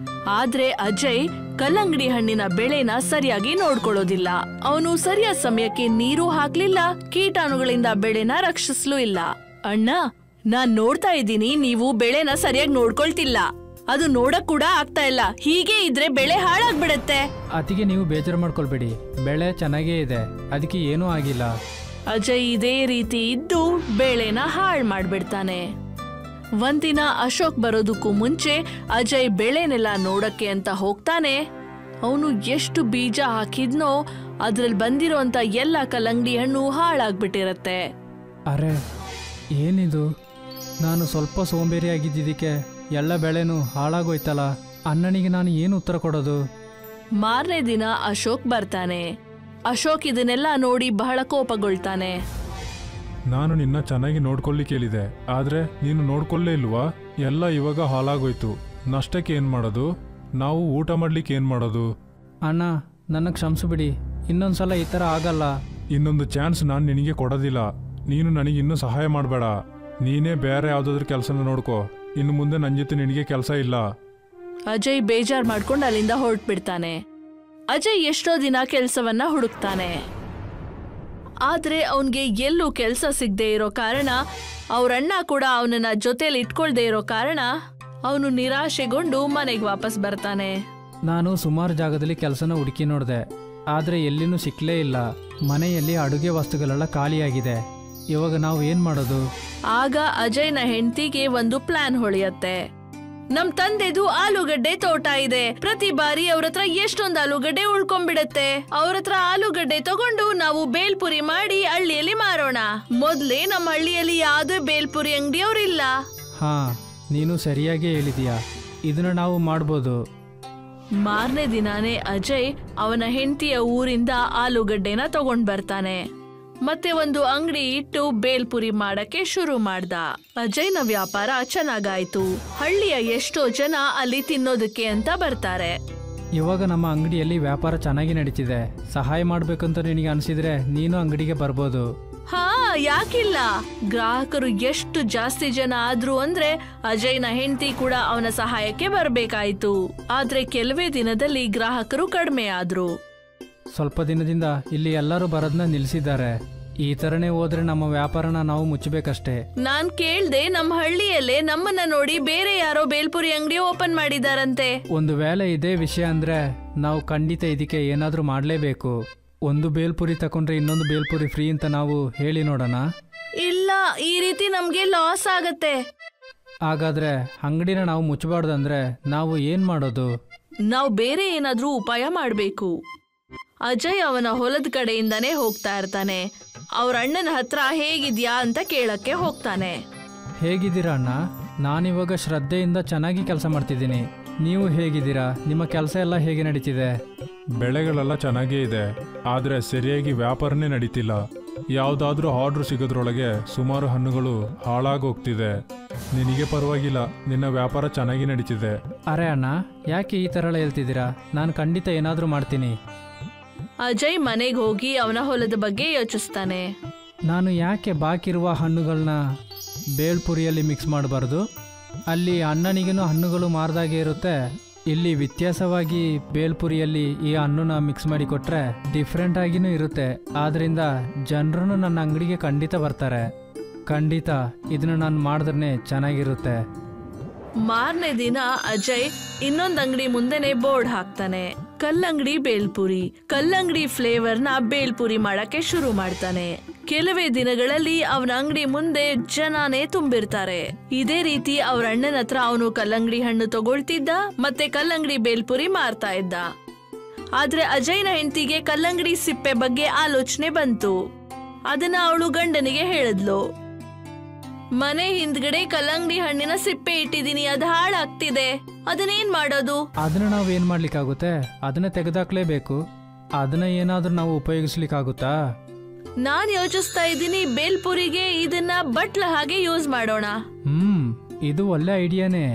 ಆದ್ರೆ ಅಜಯ್ ಕಲ್ಲಂಗಡಿ ಹಣ್ಣಿನ ಬೆಳೆನ ಸರಿಯಾಗಿ ನೋಡ್ಕೊಳ್ಳೋದಿಲ್ಲ. ಅವನು ಸರಿಯಾದ ಸಮಯಕ್ಕೆ ನೀರು ಹಾಕ್ಲಿಲ್ಲ, ಕೀಟಾಣುಗಳಿಂದ ಬೆಳೆನ ರಕ್ಷಿಸ್ಲೂ ಇಲ್ಲ. ಅಣ್ಣ, ನಾನ್ ನೋಡ್ತಾ ಇದ್ದೀನಿ ನೀವು ಬೆಳೆನ ಸರಿಯಾಗಿ ನೋಡ್ಕೊಳ್ತಿಲ್ಲ. ಅದು ನೋಡಕ್ ಕೂಡ ಆಗ್ತಾ ಇಲ್ಲ. ಹೀಗೆ ಇದ್ರೆ ಬೆಳೆ ಹಾಳಾಗ್ಬಿಡತ್ತೆ. ಅದಕ್ಕೆ ನೀವು ಬೇಜಾರು ಮಾಡ್ಕೊಳ್ಬೇಡಿ, ಬೆಳೆ ಚೆನ್ನಾಗೇ ಇದೆ, ಅದಕ್ಕೆ ಏನೂ ಆಗಿಲ್ಲ. ಅಜಯ್ ಇದೇ ರೀತಿ ಇದ್ದು ಬೆಳೆನ ಹಾಳ್ ಮಾಡ್ಬಿಡ್ತಾನೆ. ಒಂದಿನ ಅಶೋಕ್ ಬರೋದಕ್ಕೂ ಮುಂಚೆ ಅಜಯ್ ಬೆಳೆನೆಲ್ಲ ನೋಡಕ್ಕೆ ಅಂತ ಹೋಗ್ತಾನೆ. ಅವನು ಎಷ್ಟು ಬೀಜ ಹಾಕಿದ್ನೋ ಅದ್ರಲ್ಲಿ ಬಂದಿರೋಂತ ಎಲ್ಲ ಕಲ್ಲಂಗಡಿ ಹಣ್ಣು ಹಾಳಾಗ್ಬಿಟ್ಟಿರತ್ತೆ. ಅರೆ ಏನಿದು, ನಾನು ಸ್ವಲ್ಪ ಸೋಂಬೇರಿ ಆಗಿದ್ದಕ್ಕೆ ಎಲ್ಲ ಬೆಳೆನೂ ಹಾಳಾಗೋಯ್ತಲ್ಲ. ಅಣ್ಣನಿಗೆ ನಾನು ಏನು ಉತ್ತರ ಕೊಡೋದು? ಮಾರನೇ ದಿನ ಅಶೋಕ್ ಬರ್ತಾನೆ. ಅಶೋಕ್ ಇದನ್ನೆಲ್ಲ ನೋಡಿ ಬಹಳ ಕೋಪಗೊಳ್ತಾನೆ. ನಾನು ನಿನ್ನ ಚೆನ್ನಾಗಿ ನೋಡ್ಕೊಳ್ಳಿ ಕೇಳಿದೆ, ಆದ್ರೆ ನೀನು ನೋಡ್ಕೊಳ್ಳೇ ಇಲ್ವಾ? ಎಲ್ಲ ಇವಾಗ ಹಾಳಾಗೋಯ್ತು. ನಷ್ಟಕ್ಕೆ ಏನ್ ಮಾಡೋದು? ನಾವು ಊಟ ಮಾಡ್ಲಿಕ್ಕೆ ಏನ್ ಮಾಡೋದು? ಅಣ್ಣ, ನನ್ನ ಕ್ಷಮಿಸ್ಬಿಡಿ, ಇನ್ನೊಂದ್ಸಲ ಈ ಥರ ಆಗಲ್ಲ. ಇನ್ನೊಂದು ಚಾನ್ಸ್ ನಾನು ನಿನಗೆ ಕೊಡೋದಿಲ್ಲ. ನೀನು ನನಗೆ ಇನ್ನೂ ಸಹಾಯ ಮಾಡಬೇಡ. ನೀನೇ ಬೇರೆ ಯಾವುದಾದ್ರೂ ಕೆಲಸನ ನೋಡ್ಕೋ. ಇನ್ನು ಮುಂದೆ ನನ್ನ ಜೊತೆ ನಿನಗೆ ಕೆಲಸ ಇಲ್ಲ. ಅಜಯ್ ಬೇಜಾರ್ ಮಾಡ್ಕೊಂಡು ಅಲ್ಲಿಂದ ಹೊರಟ್ಬಿಡ್ತಾನೆ. ಅಜಯ್ ಎಷ್ಟೋ ದಿನ ಕೆಲಸವನ್ನ ಹುಡುಕ್ತಾನೆ. ಆದ್ರೆ ಅವನ್ಗೆ ಎಲ್ಲೂ ಕೆಲ್ಸ ಸಿಗದೆ ಇರೋ ಕಾರಣ, ಅವ್ರಣ್ಣ ಕೂಡ ಅವನನ್ನ ಜೊತೆಲಿ ಇಟ್ಕೊಳ್ದೆ ಇರೋ ಕಾರಣ ಅವನು ನಿರಾಶೆಗೊಂಡು ಮನೆಗೆ ವಾಪಸ್ ಬರ್ತಾನೆ. ನಾನು ಸುಮಾರು ಜಾಗದಲ್ಲಿ ಕೆಲಸನ ಹುಡುಕಿ ನೋಡಿದೆ, ಆದರೆ ಎಲ್ಲಿನೂ ಸಿಕ್ಕಲೇ ಇಲ್ಲ. ಮನೆಯಲ್ಲಿ ಅಡುಗೆ ವಸ್ತುಗಳೆಲ್ಲ ಖಾಲಿಯಾಗಿದೆ. ಇವಾಗ ನಾವು ಏನು ಮಾಡೋದು? ಆಗ ಅಜಯ್ನ ಹೆಂಡತಿಗೆ ಒಂದು ಪ್ಲಾನ್ ಹೊಳೆಯತ್ತೆ. ನಮ್ ತಂದೆದು ಆಲೂಗಡ್ಡೆ ತೋಟ ಇದೆ. ಪ್ರತಿ ಬಾರಿ ಅವ್ರ ಹತ್ರ ಎಷ್ಟೊಂದು ಆಲೂಗಡ್ಡೆ ಉಳ್ಕೊಂಡ್ಬಿಡತ್ತೆ. ಅವ್ರ ಹತ್ರ ಆಲೂಗಡ್ಡೆ ತಗೊಂಡು ನಾವು ಬೇಲ್ಪುರಿ ಮಾಡಿ ಹಳ್ಳಿಯಲ್ಲಿ ಮಾರೋಣ. ಮೊದ್ಲೇ ನಮ್ಮ ಹಳ್ಳಿಯಲ್ಲಿ ಯಾವ್ದೇ ಬೇಲ್ಪುರಿ ಅಂಗಡಿಯವ್ರಿಲ್ಲ. ಹಾ, ನೀನು ಸರಿಯಾಗಿ ಹೇಳಿದೀಯಾ. ಇದನ್ನ ನಾವು ಮಾಡ್ಬೋದು. ಮಾರನೇ ದಿನಾನೇ ಅಜಯ್ ಅವನ ಹೆಂಡತಿಯ ಊರಿಂದ ಆಲೂಗಡ್ಡೆನ ತಗೊಂಡ್ ಬರ್ತಾನೆ. ಮತ್ತೆ ಒಂದು ಅಂಗಡಿ ಇಟ್ಟು ಬೇಲ್ಪುರಿ ಮಾಡಕ್ಕೆ ಶುರು ಮಾಡ್ದ. ಅಜಯ್ನ ವ್ಯಾಪಾರ ಚೆನ್ನಾಗಾಯ್ತು. ಹಳ್ಳಿಯ ಎಷ್ಟೋ ಜನ ಅಲ್ಲಿ ತಿನ್ನೋದಕ್ಕೆ ಅಂತ ಬರ್ತಾರೆ. ಇವಾಗ ನಮ್ಮ ಅಂಗಡಿಯಲ್ಲಿ ವ್ಯಾಪಾರ ಚೆನ್ನಾಗಿ ನಡೀತಿದೆ. ಸಹಾಯ ಮಾಡ್ಬೇಕಂತ ನಿನಗೆ ಅನಿಸಿದ್ರೆ ನೀನು ಅಂಗಡಿಗೆ ಬರ್ಬೋದು. ಹಾ, ಯಾಕಿಲ್ಲ. ಗ್ರಾಹಕರು ಎಷ್ಟು ಜಾಸ್ತಿ ಜನ ಆದ್ರು ಅಂದ್ರೆ ಅಜಯ್ನ ಹೆಂಡತಿ ಕೂಡ ಅವನ ಸಹಾಯಕ್ಕೆ ಬರ್ಬೇಕಾಯ್ತು. ಆದ್ರೆ ಕೆಲವೇ ದಿನದಲ್ಲಿ ಗ್ರಾಹಕರು ಕಡಿಮೆ ಆದ್ರು. ಸ್ವಲ್ಪ ದಿನದಿಂದ ಇಲ್ಲಿ ಎಲ್ಲರೂ ಬರೋದನ್ನ ನಿಲ್ಸಿದ್ದಾರೆ. ಈ ತರನೇ ಹೋದ್ರೆ ನಮ್ಮ ವ್ಯಾಪಾರನ ನಾವು ಮುಚ್ಚಬೇಕಷ್ಟೇ. ನಾನ್ ಕೇಳ್ದೆ, ನಮ್ಮ ಹಳ್ಳಿಯಲ್ಲೇ ನಮ್ಮನ್ನ ನೋಡಿ ಬೇರೆ ಯಾರೋ ಬೇಲ್ಪುರಿ ಅಂಗಡಿ ಓಪನ್ ಮಾಡಿದಾರಂತೆ. ಒಂದು ವೇಳೆ ಇದೇ ವಿಷಯ ಅಂದ್ರೆ ನಾವು ಖಂಡಿತ ಇದಕ್ಕೆ ಏನಾದ್ರೂ ಮಾಡ್ಲೇಬೇಕು. ಒಂದು ಬೇಲ್ಪುರಿ ತಕೊಂಡ್ರೆ ಇನ್ನೊಂದು ಬೇಲ್ಪುರಿ ಫ್ರೀ ಅಂತ ನಾವು ಹೇಳಿ ನೋಡೋಣ. ಇಲ್ಲ, ಈ ರೀತಿ ನಮ್ಗೆ ಲಾಸ್ ಆಗತ್ತೆ. ಹಾಗಾದ್ರೆ ಅಂಗಡಿನ ನಾವು ಮುಚ್ಚಬಾರ್ದಂದ್ರೆ ನಾವು ಏನ್ ಮಾಡೋದು? ನಾವು ಬೇರೆ ಏನಾದ್ರೂ ಉಪಾಯ ಮಾಡ್ಬೇಕು. ಅಜಯ್ ಅವನ ಹೊಲದ ಕಡೆಯಿಂದಾನೇ ಹೋಗ್ತಾ ಇರ್ತಾನೆ. ಅವ್ರ ಅಣ್ಣನ ಹತ್ರ ಹೇಗಿದ್ಯಾ ಅಂತ ಕೇಳಕ್ಕೆ ಹೋಗ್ತಾನೆ. ಹೇಗಿದ್ದೀರಾ ಅಣ್ಣ? ನಾನಿವಾಗ ಶ್ರದ್ಧೆಯಿಂದ ಚೆನ್ನಾಗಿ ಕೆಲಸ ಮಾಡ್ತಿದ್ದೀನಿ. ನೀವು ಹೇಗಿದ್ದೀರಾ? ನಿಮ್ಮ ಕೆಲಸ ಎಲ್ಲ ಹೇಗೆ ನಡೀತಿದೆ? ಬೆಳೆಗಳೆಲ್ಲ ಚೆನ್ನಾಗೇ ಇದೆ, ಆದರೆ ಸರಿಯಾಗಿ ವ್ಯಾಪಾರನೇ ನಡೀತಿಲ್ಲ. ಯಾವುದಾದ್ರೂ ಆರ್ಡ್ರ್ ಸಿಗೋದ್ರೊಳಗೆ ಸುಮಾರು ಹಣ್ಣುಗಳು ಹಾಳಾಗೋಗ್ತಿದೆ. ನಿನಗೆ ಪರವಾಗಿಲ್ಲ, ನಿನ್ನ ವ್ಯಾಪಾರ ಚೆನ್ನಾಗಿ ನಡೀತಿದೆ. ಅರೆ ಅಣ್ಣ, ಯಾಕೆ ಈ ಥರ ಹೇಳ್ತಿದ್ದೀರಾ? ನಾನು ಖಂಡಿತ ಏನಾದರೂ ಮಾಡ್ತೀನಿ. ಅಜಯ್ ಮನೆಗೆ ಹೋಗಿ ಅವನ ಹೊಲದ ಬಗ್ಗೆ ಯೋಚಿಸ್ತಾನೆ. ನಾನು ಯಾಕೆ ಬಾಕಿರುವ ಹಣ್ಣುಗಳನ್ನ ಬೇಲ್ಪುರಿಯಲ್ಲಿ ಮಿಕ್ಸ್ ಮಾಡಬಾರ್ದು? ಅಲ್ಲಿ ಅಣ್ಣನಿಗೂ ಹಣ್ಣುಗಳು ಮಾರ್ದಾಗೆ ಇರುತ್ತೆ. ಇಲ್ಲಿ ವ್ಯತ್ಯಾಸವಾಗಿ ಬೇಲ್ಪುರಿಯಲ್ಲಿ ಈ ಹಣ್ಣನ್ನ ಮಿಕ್ಸ್ ಮಾಡಿ ಕೊಟ್ಟರೆ ಡಿಫ್ರೆಂಟ್ ಆಗಿನೂ ಇರುತ್ತೆ. ಆದ್ದರಿಂದ ಜನರು ನನ್ನ ಅಂಗಡಿಗೆ ಖಂಡಿತ ಬರ್ತಾರೆ. ಖಂಡಿತ ಇದನ್ನು ನಾನು ಮಾಡಿದ್ರೆ ಚೆನ್ನಾಗಿರುತ್ತೆ. ಮಾರನೇ ದಿನ ಅಜಯ್ ಇನ್ನೊಂದ್ ಅಂಗಡಿ ಮುಂದೆನೆ ಬೋರ್ಡ್ ಹಾಕ್ತಾನೆ. ಕಲ್ಲಂಗಡಿ ಬೇಲ್ಪುರಿ. ಕಲ್ಲಂಗಡಿ ಫ್ಲೇವರ್ನ ಬೇಲ್ಪುರಿ ಮಾಡಕ್ಕೆ ಶುರು ಮಾಡ್ತಾನೆ. ಕೆಲವೇ ದಿನಗಳಲ್ಲಿ ಅವನ ಅಂಗಡಿ ಮುಂದೆ ಜನನೇ ತುಂಬಿರ್ತಾರೆ. ಇದೇ ರೀತಿ ಅವ್ರ ಅಣ್ಣನ ಹತ್ರ ಅವನು ಕಲ್ಲಂಗಡಿ ಹಣ್ಣು ತಗೊಳ್ತಿದ್ದ, ಮತ್ತೆ ಕಲ್ಲಂಗಡಿ ಬೇಲ್ಪುರಿ ಮಾರ್ತಾ ಇದ್ದ. ಆದ್ರೆ ಅಜಯ್ನ ಹೆಂಡತಿಗೆ ಕಲ್ಲಂಗಡಿ ಸಿಪ್ಪೆ ಬಗ್ಗೆ ಆಲೋಚನೆ ಬಂತು. ಅದನ್ನ ಅವಳು ಗಂಡನಿಗೆ ಹೇಳಿದ್ಲು. ಮನೆ ಹಿಂದ್ಗಡೆ ಕಲ್ಲಂಗಡಿ ಹಣ್ಣಿನ ಸಿಪ್ಪೆ ಇಟ್ಟಿದೀನಿ, ಅದು ಹಾಳಾಗ್ತಿದೆ, ಅದನ್ನೇನ್ ಮಾಡೋದು? ಅದನ್ನ ನಾವು ಏನ್ ಮಾಡ್ಲಿಕ್ಕಾಗುತ್ತೆ? ಅದನ್ನ ತೆಗೆದಾಕ್ಲೇಬೇಕು. ಅದನ್ನ ಏನಾದ್ರೂ ನಾವು ಉಪಯೋಗಿಸ್ಲಿಕ್ಕಾಗುತ್ತಾ? ನಾನ್ ಯೋಚಿಸ್ತಾ ಇದ್ದೀನಿ, ಬೇಲ್ಪುರಿಗೆ ಇದನ್ನ ಬಟ್ಲ ಹಾಗೆ ಯೂಸ್ ಮಾಡೋಣ. ಇದು ಒಳ್ಳೆ ಐಡಿಯಾನೇ.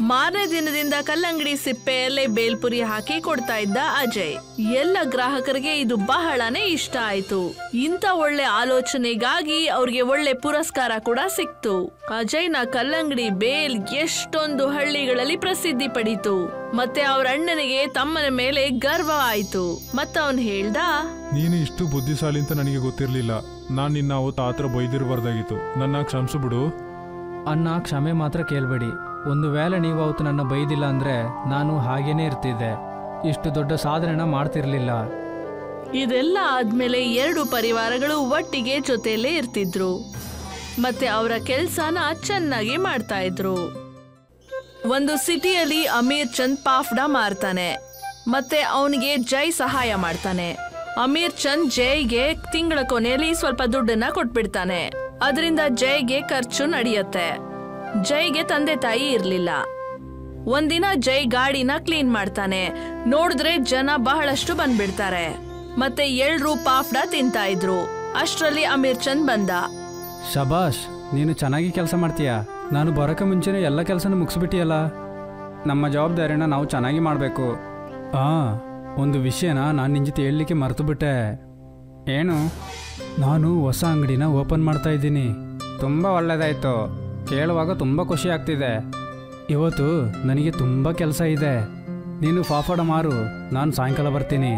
ಮಾರನೇ ದಿನದಿಂದ ಕಲ್ಲಂಗಡಿ ಸಿಪ್ಪೆಯಲ್ಲೇ ಬೇಲ್ಪುರಿ ಹಾಕಿ ಕೊಡ್ತಾ ಇದ್ದ ಅಜಯ್. ಎಲ್ಲ ಗ್ರಾಹಕರಿಗೆ ಇದು ಬಹಳನೇ ಇಷ್ಟ ಆಯ್ತು. ಇಂಥ ಒಳ್ಳೆ ಆಲೋಚನೆಗಾಗಿ ಅವ್ರಿಗೆ ಒಳ್ಳೆ ಪುರಸ್ಕಾರ ಕೂಡ ಸಿಕ್ತು. ಅಜಯ್ನ ಕಲ್ಲಂಗಡಿ ಬೇಲ್ ಎಷ್ಟೊಂದು ಹಳ್ಳಿಗಳಲ್ಲಿ ಪ್ರಸಿದ್ಧಿ ಪಡೀತು. ಮತ್ತೆ ಅವ್ರ ಅಣ್ಣನಿಗೆ ತಮ್ಮನ ಮೇಲೆ ಗರ್ವ ಆಯ್ತು. ಮತ್ತೆ ಅವನ್ ಹೇಳ್ದ, ನೀನು ಇಷ್ಟು ಬುದ್ಧಿಶಾಲಿ ಅಂತ ನನಗೆ ಗೊತ್ತಿರ್ಲಿಲ್ಲ. ನಾನ್ ನಿನ್ನ ಅವತ್ತು ಆತರ ಬೈದಿರಬಾರ್ದಾಗಿತ್ತು. ನನ್ನ ಕ್ಷಮಿಸ್ಬಿಡು. ಅಣ್ಣ, ಕ್ಷಮೆ ಮಾತ್ರ ಕೇಳಬೇಡಿ. ಒಂದು ವೇಳೆ ನೀವು ಅವತ್ತು ನನ್ನ ಬೈದಿಲ್ಲ ಅಂದರೆ ನಾನು ಹಾಗೇನೇ ಇರ್ತಿದ್ದೆ. ಇಷ್ಟು ದೊಡ್ಡ ಸಾಧನೆನ ಮಾಡ್ತಿರ್ಲಿಲ್ಲ. ಇದೆಲ್ಲ ಆದ್ಮೇಲೆ ಎರಡು ಪರಿವಾರಗಳು ಒಟ್ಟಿಗೆ ಜೊತೆಯಲ್ಲೇ ಇರ್ತಿದ್ರು. ಮತ್ತೆ ಅವರ ಕೆಲ್ಸನ ಚೆನ್ನಾಗಿ ಮಾಡ್ತಾ ಇದ್ರು. ಒಂದು ಸಿಟಿಯಲ್ಲಿ ಅಮೀರ್ ಚಂದ್ ಪಾಫ್ಡಾ ಮಾರ್ತಾನೆ. ಮತ್ತೆ ಅವನಿಗೆ ಜೈ ಸಹಾಯ ಮಾಡ್ತಾನೆ. ಅಮೀರ್ ಚಂದ್ ಜೈಗೆ ತಿಂಗಳ ಕೊನೆಯಲ್ಲಿ ಸ್ವಲ್ಪ ದುಡ್ಡನ್ನ ಕೊಟ್ಬಿಡ್ತಾನೆ. ಅದರಿಂದ ಜೈಗೆ ಖರ್ಚು ನಡೆಯುತ್ತೆ. ಜೈಗೆ ತಂದೆ ತಾಯಿ ಇರ್ಲಿಲ್ಲ. ಒಂದಿನ ಜೈ ಗಾಡಿನ ಕ್ಲೀನ್ ಮಾಡ್ತಾನೆ. ನೋಡಿದ್ರೆ ಜನ ಬಹಳಷ್ಟು ಬಂದ್ಬಿಡ್ತಾರೆ. ಮತ್ತೆ ಎಲ್ರೂ ಪಾಫ್ಡಾ ತಿಂತಾ ಇದ್ರು. ಅಷ್ಟರಲ್ಲಿ ಅಮೀರ್ ಚಂದ್ ಬಂದ. ಶಬಾಷ್, ನೀನು ಚೆನ್ನಾಗಿ ಕೆಲಸ ಮಾಡ್ತೀಯ. ನಾನು ಬರೋಕೆ ಮುಂಚೆನೇ ಎಲ್ಲ ಕೆಲಸನೂ ಮುಗಿಸ್ಬಿಟ್ಟಿಯಲ್ಲ. ನಮ್ಮ ಜವಾಬ್ದಾರಿನ ನಾವು ಚೆನ್ನಾಗಿ ಮಾಡಬೇಕು. ಒಂದು ವಿಷಯನ ನಾನು ನಿನ್ನ ಜೊತೆ ಹೇಳಲಿಕ್ಕೆ ಮರೆತು ಬಿಟ್ಟೆ. ಏನು? ನಾನು ಹೊಸ ಅಂಗಡಿನ ಓಪನ್ ಮಾಡ್ತಾ ಇದ್ದೀನಿ. ತುಂಬ ಒಳ್ಳೆಯದಾಯಿತು. ಕೇಳುವಾಗ ತುಂಬ ಖುಷಿ ಆಗ್ತಿದೆ. ಇವತ್ತು ನನಗೆ ತುಂಬ ಕೆಲಸ ಇದೆ. ನೀನು ಪಾಪಡ ಮಾರು, ನಾನು ಸಾಯಂಕಾಲ ಬರ್ತೀನಿ.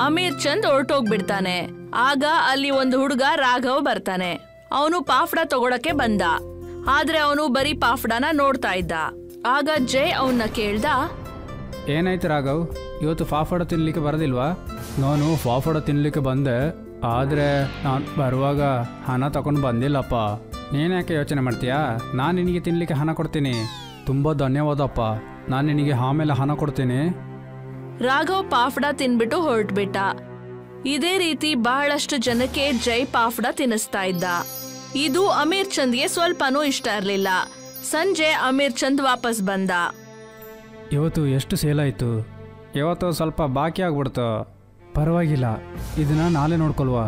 ಅಮೀರ್ ಚಂದ್ ಹೊರಟೋಗ್ಬಿಡ್ತಾನೆ. ಆಗ ಅಲ್ಲಿ ಒಂದು ಹುಡುಗ ರಾಘವ್ ಬರ್ತಾನೆ. ಅವನು ಪಾಫ್ಡ ತಗೊಳಕ್ಕೆ ಬಂದ. ಆದ್ರೆ ಅವನು ಬರೀ ಪಾಫ್ಡನ ನೋಡ್ತಾ ಇದ್ದ. ಆಗ ಜೈ ಅವನ್ನ ಕೇಳ್ದ, ಏನಾಯ್ತು ರಾಘವ್, ಇವತ್ತು ಫಾಫಡ ತಿನ್ಲಿಕ್ಕೆ ಬರೋದಿಲ್ವಾ? ನಾನು ಫಾಫಡ ತಿನ್ಲಿಕ್ಕೆ ಬಂದೆ, ಆದರೆ ನಾನು ಬರುವಾಗ ಹಣ ತಗೊಂಡು ಬಂದಿಲ್ಲಪ್ಪ. ನೀನ್ಯಾಕೆ ಯೋಚನೆ ಮಾಡ್ತೀಯಾ? ನಾನು ನಿನಗೆ ತಿನ್ಲಿಕ್ಕೆ ಹಣ ಕೊಡ್ತೀನಿ. ತುಂಬ ಧನ್ಯವಾದಪ್ಪ, ನಾನು ನಿನಗೆ ಆಮೇಲೆ ಹಣ ಕೊಡ್ತೀನಿ. ರಾಘವ್ ಪಾಫ್ಡ ತಿನ್ಬಿಟ್ಟು ಹೊರಟ್ಬಿಟ್ಟ. ಇದೇ ರೀತಿ ಬಹಳಷ್ಟು ಜನಕ್ಕೆ ಜೈ ಪಾಫ್ಡ ತಿನ್ನಿಸ್ತಾ ಇದ್ದ. ಇದು ಅಮೀರ್ ಚಂದ್ಗೆ ಸ್ವಲ್ಪನೂ ಇಷ್ಟ ಇರಲಿಲ್ಲ. ಸಂಜೆ ಅಮೀರ್ ಚಂದ್ ವಾಪಸ್ ಬಂದ. ಇವತ್ತು ಎಷ್ಟು ಸೇಲ್ ಆಯಿತು? ಇವತ್ತು ಸ್ವಲ್ಪ ಬಾಕಿ ಆಗ್ಬಿಡ್ತು. ಪರವಾಗಿಲ್ಲ, ಇದನ್ನ ನಾಳೆ ನೋಡ್ಕೊಲ್ವಾ?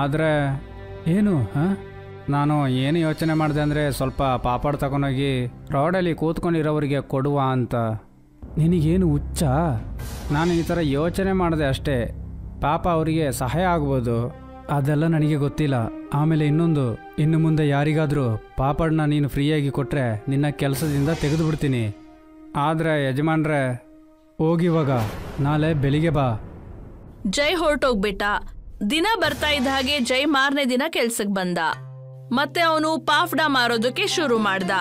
ಆದರೆ ಏನು ಹಾಂ? ನಾನು ಏನು ಯೋಚನೆ ಮಾಡಿದೆ ಅಂದರೆ ಸ್ವಲ್ಪ ಪಾಪಡ್ ತಗೊಂಡೋಗಿ ರೋಡಲ್ಲಿ ಕೂತ್ಕೊಂಡಿರೋರಿಗೆ ಕೊಡುವ ಅಂತ. ನಿನಗೇನು ಹುಚ್ಚ? ನಾನು ಈ ಥರ ಯೋಚನೆ ಮಾಡಿದೆ ಅಷ್ಟೇ. ಪಾಪ ಅವರಿಗೆ ಸಹಾಯ ಆಗ್ಬೋದು. ಅದೆಲ್ಲ ನನಗೆ ಗೊತ್ತಿಲ್ಲ. ಆಮೇಲೆ ಇನ್ನೊಂದು, ಇನ್ನು ಮುಂದೆ ಯಾರಿಗಾದರೂ ಪಾಪಡ್ನ ನೀನು ಫ್ರೀಯಾಗಿ ಕೊಟ್ಟರೆ ನಿನ್ನ ಕೆಲಸದಿಂದ ತೆಗೆದು ಬಿಡ್ತೀನಿ. ಆದರೆ ಯಜಮಾನ್ರೆ, ಹೋಗಿವಾಗ ನಾಳೆ ಬೆಳಿಗ್ಗೆ ಬಾ. ಜೈ ಹೊರಟೋಗ್ಬಿಟ್ಟ. ದಿನ ಬರ್ತಾ ಇದ್ದ ಹಾಗೆ ಜೈ ಮಾರನೇ ದಿನ ಕೆಲ್ಸಕ್ ಬಂದ. ಮತ್ತೆ ಅವನು ಪಾಫ್ಡ ಮಾರೋದಕ್ಕೆ ಶುರು ಮಾಡ್ದ.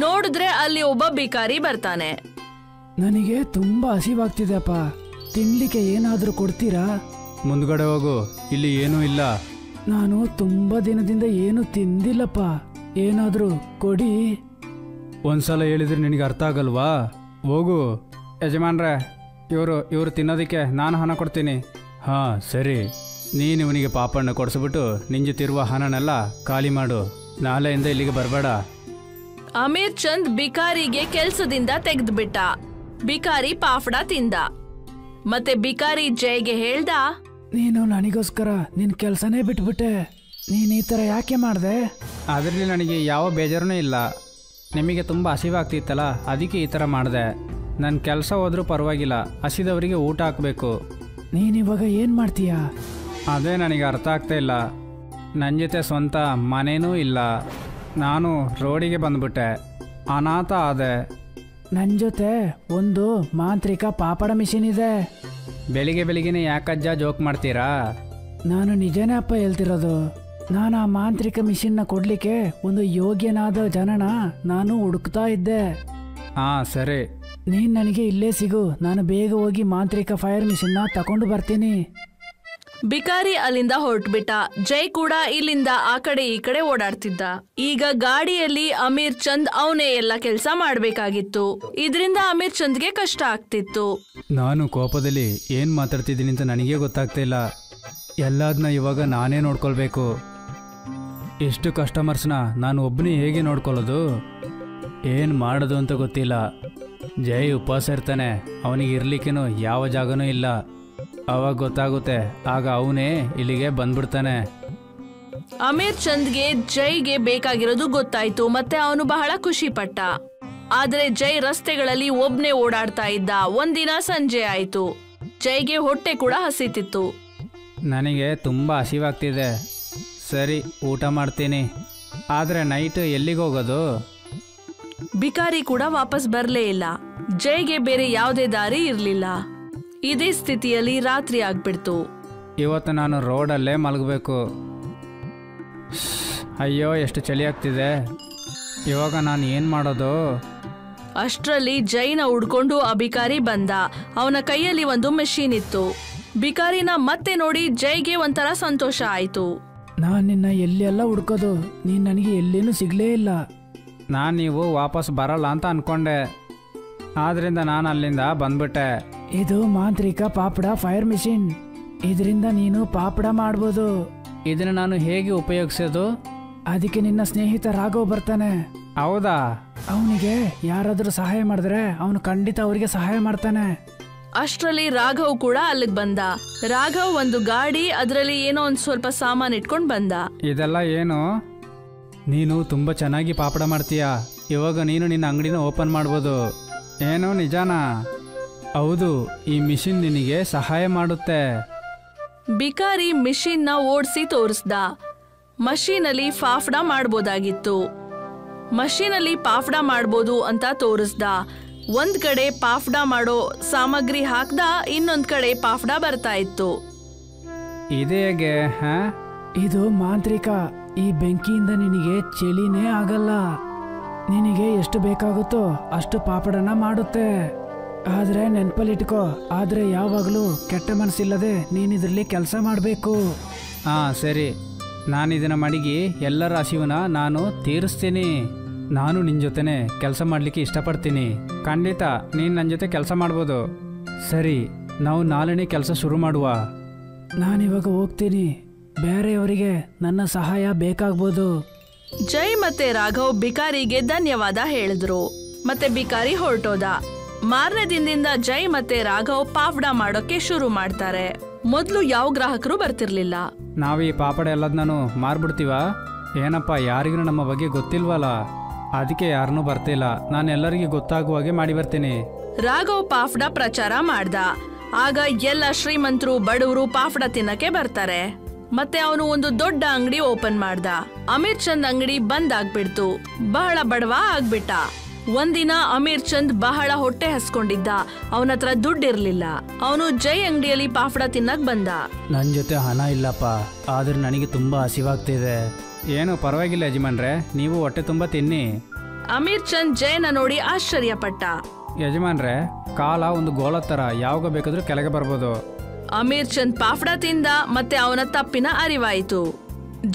ನೋಡಿದ್ರೆ ಅಲ್ಲಿ ಒಬ್ಬ ಬಿಕಾರಿ ಬರ್ತಾನೆ. ನನಗೆ ತುಂಬ ಹಸಿವಾಗ್ತಿದೆಪ್ಪ, ತಿನ್ಲಿಕ್ಕೆ ಏನಾದರೂ ಕೊಡ್ತೀರಾ? ಮುಂದ್ಗಡೆ ಹೋಗು, ಇಲ್ಲಿ ಏನೂ ಇಲ್ಲ. ನಾನು ತುಂಬ ದಿನದಿಂದ ಏನು ತಿಂದಿಲ್ಲಪ್ಪ, ಏನಾದರೂ ಕೊಡಿ. ಒಂದ್ಸಲ ಹೇಳಿದ್ರೆ ನಿನಗೆ ಅರ್ಥ ಆಗಲ್ವಾ? ಹೋಗು. ಯಜಮಾನ್ರೆ, ಇವರು ತಿನ್ನೋದಕ್ಕೆ ನಾನು ಹಣ ಕೊಡ್ತೀನಿ. ಹಾಂ ಸರಿ, ನೀನು ಇವನಿಗೆ ಪಾಪಣ್ಣ ಕೊಡಿಸ್ಬಿಟ್ಟು ನಿಂಜುತ್ತಿರುವ ಹಣನೆಲ್ಲ ಖಾಲಿ ಮಾಡು. ನಾಳೆಯಿಂದ ಇಲ್ಲಿಗೆ ಬರಬೇಡ. ಅಮೀರ್ ಚಂದ್ ಬಿಕಾರಿಗೆ ಕೆಲ್ಸದಿಂದ ತೆಗೆದ್ಬಿಟ್ಟ. ಬಿಕಾರಿ ಪಾಫ್ಡ ತಿಂದ. ಮತ್ತೆ ಬಿಕಾರಿ ಜೈಗೆ ಹೇಳ್ದ, ನೀನು ನನಗೋಸ್ಕರ ನಿನ್ನ ಕೆಲಸನೇ ಬಿಟ್ಬಿಟ್ಟೆ. ನೀನು ಈ ಥರ ಯಾಕೆ ಮಾಡಿದೆ? ಅದರಲ್ಲಿ ನನಗೆ ಯಾವ ಬೇಜಾರೂ ಇಲ್ಲ. ನಿಮಗೆ ತುಂಬ ಹಸಿವಾಗ್ತಿತ್ತಲ್ಲ, ಅದಕ್ಕೆ ಈ ಥರ ಮಾಡಿದೆ. ನನ್ನ ಕೆಲಸ ಹೋದ್ರೂ ಪರವಾಗಿಲ್ಲ, ಹಸಿದವರಿಗೆ ಊಟ ಹಾಕಬೇಕು. ನೀನಿವಾಗ ಏನು ಮಾಡ್ತೀಯಾ? ಅದೇ ನನಗೆ ಅರ್ಥ ಆಗ್ತಾ ಇಲ್ಲ. ನನ್ನ ಜೊತೆ ಸ್ವಂತ ಮನೇನೂ ಇಲ್ಲ. ನಾನು ರೋಡಿಗೆ ಬಂದ್ಬಿಟ್ಟೆ, ಅನಾಥ ಆದೆ. ನನ್ನ ಜೊತೆ ಒಂದು ಮಾಂತ್ರಿಕ ಪಾಪಡ ಮಿಷಿನ್ ಇದೆ. ಬೆಳಿಗ್ಗೆನೇ ಯಾಕಜ್ಜ ಜೋಕ್ ಮಾಡ್ತೀರಾ? ನಾನು ನಿಜನೇ ಅಪ್ಪ ಹೇಳ್ತಿರೋದು. ನಾನು ಆ ಮಾಂತ್ರಿಕ ಮಿಷಿನ್ನ ಕೊಡ್ಲಿಕ್ಕೆ ಒಂದು ಯೋಗ್ಯನಾದ ಜನನ ನಾನು ಹುಡುಕ್ತಾ ಇದ್ದೆ. ಹಾಂ ಸರಿ, ನೀನು ನನಗೆ ಇಲ್ಲೇ ಸಿಗು. ನಾನು ಬೇಗ ಹೋಗಿ ಮಾಂತ್ರಿಕ ಫೈರ್ ಮಿಷಿನ್ನ ತಗೊಂಡು ಬರ್ತೀನಿ. ಬಿಕಾರಿ ಅಲ್ಲಿಂದ ಹೊರಟ್ಬಿಟ್ಟ. ಜೈ ಕೂಡ ಇಲ್ಲಿಂದ ಆ ಕಡೆ ಈ ಕಡೆ ಓಡಾಡ್ತಿದ್ದ. ಈಗ ಗಾಡಿಯಲ್ಲಿ ಅಮೀರ್ ಚಂದ್ ಅವನೇ ಎಲ್ಲ ಕೆಲಸ ಮಾಡ್ಬೇಕಾಗಿತ್ತು. ಇದರಿಂದ ಅಮೀರ್ ಚಂದ್ಗೆ ಕಷ್ಟ ಆಗ್ತಿತ್ತು. ನಾನು ಕೋಪದಲ್ಲಿ ಏನ್ ಮಾತಾಡ್ತಿದ್ದೀನಿ ಅಂತ ನನಗೇ ಗೊತ್ತಾಗ್ತಾ ಇಲ್ಲ. ಎಲ್ಲದನ್ನ ಇವಾಗ ನಾನೇ ನೋಡ್ಕೊಳ್ಬೇಕು. ಎಷ್ಟು ಕಸ್ಟಮರ್ಸ್ನ ನಾನು ಒಬ್ಬನೇ ಹೇಗೆ ನೋಡ್ಕೊಳ್ಳೋದು? ಏನು ಮಾಡೋದು ಅಂತ ಗೊತ್ತಿಲ್ಲ. ಜೈ ಉಪವಾಸ ಇರ್ತಾನೆ, ಅವನಿಗೆ ಇರ್ಲಿಕ್ಕೇನು ಯಾವ ಜಾಗನೂ ಇಲ್ಲ. ಅವಾಗ ಗೊತ್ತಾಗುತ್ತೆ, ಆಗ ಅವನೇ ಇಲ್ಲಿಗೆ ಬಂದ್ಬಿಡ್ತಾನೆ. ಅಮೀರ್ ಚಂದ್ಗೆ ಜೈಗೆ ಬೇಕಾಗಿರೋದು ಗೊತ್ತಾಯ್ತು. ಮತ್ತೆ ಅವನು ಬಹಳ ಖುಷಿ ಪಟ್ಟ. ಆದ್ರೆ ಜೈ ರಸ್ತೆಗಳಲ್ಲಿ ಒಬ್ನೇ ಓಡಾಡ್ತಾ ಇದ್ದ. ಒಂದಿನ ಸಂಜೆ ಆಯ್ತು. ಜೈಗೆ ಹೊಟ್ಟೆ ಕೂಡ ಹಸಿತಿತ್ತು. ನನಗೆ ತುಂಬ ಹಸಿವಾಗ್ತಿದೆ. ಸರಿ, ಊಟ ಮಾಡ್ತೀನಿ. ಆದರೆ ನೈಟ್ ಎಲ್ಲಿಗೆ ಹೋಗೋದು? ಬಿಕಾರಿ ಕೂಡ ವಾಪಸ್ ಬರಲೇ ಇಲ್ಲ. ಜೈಗೆ ಬೇರೆ ಯಾವುದೇ ದಾರಿ ಇರಲಿಲ್ಲ. ಇದೇ ಸ್ಥಿತಿಯಲ್ಲಿ ರಾತ್ರಿ ಆಗ್ಬಿಡ್ತು. ಇವತ್ತು ನಾನು ರೋಡಲ್ಲೇ ಮಲಗಬೇಕು. ಅಯ್ಯೋ, ಎಷ್ಟು ಚಳಿ ಆಗ್ತಿದೆ. ಇವಾಗ ನಾನು ಏನು ಮಾಡೋದು? ಅಷ್ಟರಲ್ಲಿ ಜೈನ ಹುಡ್ಕೊಂಡು ಆ ಬಿಕಾರಿ ಬಂದ. ಅವನ ಕೈಯಲ್ಲಿ ಒಂದು ಮೆಷಿನ್ ಇತ್ತು. ಬಿಕಾರಿನ ಮತ್ತೆ ನೋಡಿ ಜೈಗೆ ಒಂಥರ ಸಂತೋಷ ಆಯ್ತು. ನಾನು ನಿನ್ನ ಎಲ್ಲೆಲ್ಲ ಹುಡ್ಕೋದು, ನೀನು ನನಗೆ ಎಲ್ಲೇನೂ ಸಿಗಲೇ ಇಲ್ಲ. ನಾನು ನೀವು ವಾಪಸ್ ಬರಲ್ಲ ಅಂತ ಅನ್ಕೊಂಡೆ, ಆದ್ರಿಂದ ನಾನು ಅಲ್ಲಿಂದ ಬಂದ್ಬಿಟ್ಟೆ. ಇದು ಮಾಂತ್ರಿಕ ಪಾಪಡ ಫೈರ್ ಮಿಷಿನ್. ಇದರಿಂದ ನೀನು ಪಾಪಡ ಮಾಡ್ಬೋದು. ಇದನ್ನು ನಾನು ಹೇಗೆ ಉಪಯೋಗಿಸೋದು? ಅದಕ್ಕೆ ನಿನ್ನ ಸ್ನೇಹಿತ ರಾಘವ್ ಬರ್ತಾನೆ. ಹೌದಾ? ಅವನಿಗೆ ಯಾರಾದರೂ ಸಹಾಯ ಮಾಡಿದ್ರೆ ಅವನು ಖಂಡಿತ ಅವರಿಗೆ ಸಹಾಯ ಮಾಡ್ತಾನೆ. ಅಷ್ಟರಲ್ಲಿ ರಾಘವ್ ಕೂಡ ಅಲ್ಲಿಗೆ ಬಂದ. ರಾಘವ್ ಒಂದು ಗಾಡಿ, ಅದರಲ್ಲಿ ಏನೋ ಒಂದು ಸ್ವಲ್ಪ ಸಾಮಾನು ಇಟ್ಕೊಂಡು ಬಂದ. ಇದೆಲ್ಲ ಏನು? ನೀನು ತುಂಬ ಚೆನ್ನಾಗಿ ಪಾಪಡ ಮಾಡ್ತೀಯಾ. ಇವಾಗ ನೀನು ನಿನ್ನ ಅಂಗಡಿನ ಓಪನ್ ಮಾಡ್ಬೋದು. ಏನು ನಿಜಾನಾ? ಹೌದು, ಈ ಮಿಷಿನ್ ನಿನಗೆ ಸಹಾಯ ಮಾಡುತ್ತೆ. ಬಿಕಾರಿ ಮಿಷಿನ್ನ ಓಡಿಸಿ ತೋರಿಸ್ದ. ಮಷೀನಲ್ಲಿ ಪಾಫ್ಡ ಮಾಡ್ಬೋದಾಗಿತ್ತು. ಮಷೀನಲ್ಲಿ ಪಾಫ್ಡ ಮಾಡ್ಬೋದು ಅಂತ ತೋರಿಸ್ದ. ಒಂದ್ ಕಡೆ ಪಾಫ್ಡಾ ಮಾಡೋ ಸಾಮಗ್ರಿ ಹಾಕ್ದ, ಇನ್ನೊಂದ್ ಕಡೆ ಪಾಫ್ಡಾ ಬರ್ತಾ ಇತ್ತು. ಇದು ಹೇಗೆ? ಹಾ, ಇದು ಮಾಂತ್ರಿಕ. ಈ ಬೆಂಕಿಯಿಂದ ನಿನಗೆ ಚಳಿನೇ ಆಗಲ್ಲ. ನಿನಗೆ ಎಷ್ಟು ಬೇಕಾಗುತ್ತೋ ಅಷ್ಟು ಪಾಪಡನ ಮಾಡುತ್ತೆ. ಆದ್ರೆ ನೆನ್ಪಲ್ಲಿಟ್ಕೋ, ಆದ್ರೆ ಯಾವಾಗಲೂ ಕೆಟ್ಟ ಮನಸ್ಸಿಲ್ಲದೆ ನೀನಿದ್ರಲ್ಲಿ ಕೆಲಸ ಮಾಡಬೇಕು. ಹಾಂ ಸರಿ, ನಾನು ಇದನ್ನು ಮಡಗಿ ಎಲ್ಲರ ಹಸಿವನ್ನ ನಾನು ತೀರಿಸ್ತೀನಿ. ನಾನು ನಿನ್ನ ಜೊತೆನೆ ಕೆಲಸ ಮಾಡಲಿಕ್ಕೆ ಇಷ್ಟಪಡ್ತೀನಿ. ಖಂಡಿತ ನೀನು ನನ್ನ ಜೊತೆ ಕೆಲಸ ಮಾಡ್ಬೋದು. ಸರಿ, ನಾವು ನಾಳೆನೇ ಕೆಲಸ ಶುರು ಮಾಡುವ. ನಾನಿವಾಗ ಹೋಗ್ತೀನಿ. ಬೇರೆಯವರಿಗೆ ನನ್ನ ಸಹಾಯ ಬೇಕಾಗ್ಬೋದು. ಜೈ ಮತ್ತೆ ರಾಘವ್ ಬಿಕಾರಿಗೆ ಧನ್ಯವಾದ ಹೇಳಿದ್ರು. ಮತ್ತೆ ಬಿಕಾರಿ ಹೊರಟೋದ. ಮಾರನೇ ದಿನದಿಂದ ಜೈ ಮತ್ತೆ ರಾಘವ್ ಪಾಫ್ಡಾ ಮಾಡೋಕೆ ಶುರು ಮಾಡ್ತಾರೆ. ಮೊದಲು ಯಾವ ಗ್ರಾಹಕರು ಬರ್ತಿರ್ಲಿಲ್ಲ. ನಾವು ಈ ಪಾಪಡ ಎಲ್ಲದನ್ನೂ ಮಾರ್ಬಿಡ್ತೀವ? ಏನಪ್ಪ, ಯಾರಿಗೂ ನಮ್ಮ ಬಗ್ಗೆ ಗೊತ್ತಿಲ್ವಲ್ಲ, ಅದಕ್ಕೆ ಯಾರನ್ನೂ ಬರ್ತಿಲ್ಲ. ನಾನು ಎಲ್ಲರಿಗೂ ಗೊತ್ತಾಗುವಾಗೆ ಮಾಡಿ ಬರ್ತೀನಿ. ರಾಘವ್ ಪಾಫ್ಡಾ ಪ್ರಚಾರ ಮಾಡ್ದ. ಆಗ ಎಲ್ಲ ಶ್ರೀಮಂತರು ಬಡವರು ಪಾಫ್ಡಾ ತಿನ್ನಕ್ಕೆ ಬರ್ತಾರೆ. ಮತ್ತೆ ಅವನು ಒಂದು ದೊಡ್ಡ ಅಂಗಡಿ ಓಪನ್ ಮಾಡ್ದ. ಅಮೀರ್ ಚಂದ್ ಅಂಗಡಿ ಬಂದ್ ಆಗ್ಬಿಡ್ತು. ಬಹಳ ಬಡವ ಆಗ್ಬಿಟ್ಟ. ಒಂದಿನ ಅಮೀರ್ ಚಂದ್ ಬಹಳ ಹೊಟ್ಟೆ ಹಸ್ಕೊಂಡಿದ್ದ. ಅವನ ಹತ್ರ ದುಡ್ಡಿರ್ಲಿಲ್ಲ. ಅವನು ಜೈ ಅಂಗಡಿಯಲ್ಲಿ ಪಾಫ್ಡಾ ತಿನ್ನಕ್ ಬಂದ. ನನ್ನ ಜೊತೆ ಹಣ ಇಲ್ಲಪ್ಪ, ಆದ್ರೆ ನನಗೆ ತುಂಬ ಹಸಿವಾಗ್ತಿದೆ. ಏನು ಪರವಾಗಿಲ್ಲ ಯಜಮಾನ್ರೆ, ನೀವು ಹೊಟ್ಟೆ ತುಂಬ ತಿನ್ನಿ. ಅಮೀರ್ ಚಂದ್ ಜೈನ ನೋಡಿ ಆಶ್ಚರ್ಯಪಟ್ಟ. ಯಜಮಾನ್ರೆ, ಕಾಲ ಒಂದು ಗೋಳ ಥರ, ಯಾವಾಗ ಬೇಕಾದ್ರೂ ಕೆಳಗೆ ಬರ್ಬೋದು. ಅಮೀರ್ ಚಂದ್ ಪಾಫ್ಡಾ ತಿಂದ. ಮತ್ತೆ ಅವನ ತಪ್ಪಿನ ಅರಿವಾಯಿತು.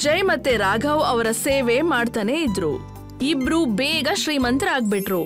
ಜೈ ಮತ್ತೆ ರಾಘವ್ ಅವರ ಸೇವೆ ಮಾಡ್ತಾನೆ ಇದ್ರು. ಇಬ್ರು ಬೇಗ ಶ್ರೀಮಂತರಾಗ್ಬಿಟ್ರು.